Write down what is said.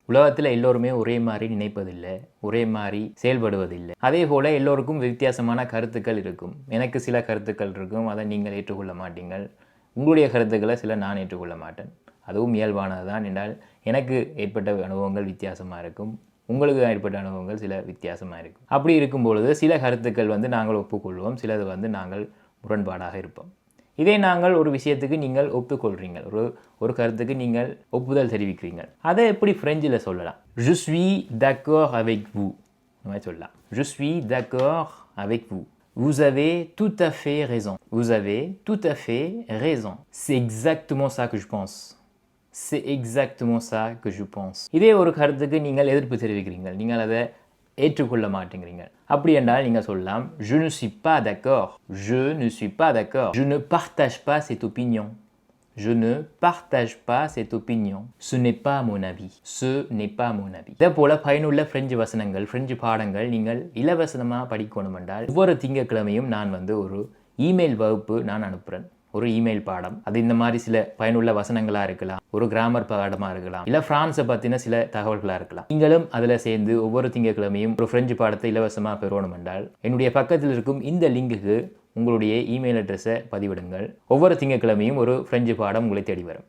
உலகத்தில் எல்லோருமே ஒரே மாதிரி நினைப்பதில்லை, ஒரே மாதிரி செயல்படுவதில்லை. அதே போல் எல்லோருக்கும் வித்தியாசமான கருத்துக்கள் இருக்கும். எனக்கு சில கருத்துக்கள் இருக்கும், அதை நீங்கள் ஏற்றுக்கொள்ள மாட்டீங்கள். உங்களுடைய கருத்துக்களை சில நான் ஏற்றுக்கொள்ள மாட்டேன். அதுவும் இயல்பானது தான். என்றால் எனக்கு ஏற்பட்ட அனுபவங்கள் வித்தியாசமாக இருக்கும், உங்களுக்கு ஏற்பட்ட அனுபவங்கள் சில வித்தியாசமாக இருக்கும். அப்படி இருக்கும் பொழுது சில கருத்துக்கள் நாங்கள் ஒப்புக்கொள்வோம், சிலது நாங்கள் முரண்பாடாக இருப்போம். இதே நாங்கள் ஒரு விஷயத்துக்கு நீங்கள் ஒப்புக்கொள்கிறீங்க, ஒரு கருத்துக்கு நீங்கள் ஒப்புதல் தெரிவிக்கிறீங்க. அதை எப்படி ஃப்ரெஞ்சில் சொல்லலாம்? Je suis d'accord avec vous நம்ம சொல்லலாம். Je suis d'accord avec vous. Vous avez tout à fait raison. Vous avez tout à fait raison. C'est exactement ça que je pense. C'est exactement ça que je pense. இதே ஒரு கருத்துக்கு நீங்கள் எதிர்ப்பு தெரிவிக்கிறீங்க, நீங்கள் அதை ஏற்றுக்கொள்ள மாட்டேங்கிறீங்க. அப்படி என்றால் நீங்கள் சொல்லலாம் je ne suis pas d'accord. Je ne suis pas d'accord. Je ne partage pas cette opinion. Je ne partage pas cette opinion. Ce n'est pas mon avis. Ce n'est pas mon avis. இதே போல பயனுள்ள French வசனங்கள், French பாடங்கள் நீங்கள் இலவசமாக படிக்கணும் என்றால் ஒவ்வொரு திங்கட்கிழமையும் நான் ஒரு இமெயில் வகுப்பு நான் அனுப்புகிறேன். ஒரு இமெயில் பாடம். அது இந்த மாதிரி சில பயனுள்ள வசனங்களாக இருக்கலாம், ஒரு கிராமர் பாடமாக இருக்கலாம், இல்லை ஃப்ரான்ஸை பற்றின சில தகவல்களாக இருக்கலாம். நீங்களும் அதில் சேர்ந்து ஒவ்வொரு திங்கட்கிழமையும் ஒரு பிரெஞ்சு பாடத்தை இலவசமாக பெறணும் என்றால் என்னுடைய பக்கத்தில் இருக்கும் இந்த லிங்குக்கு உங்களுடைய இமெயில் அட்ரஸை பதிவிடுங்கள். ஒவ்வொரு திங்கட்கிழமையும் ஒரு பிரெஞ்சு பாடம் உங்களை தேடி வரும்.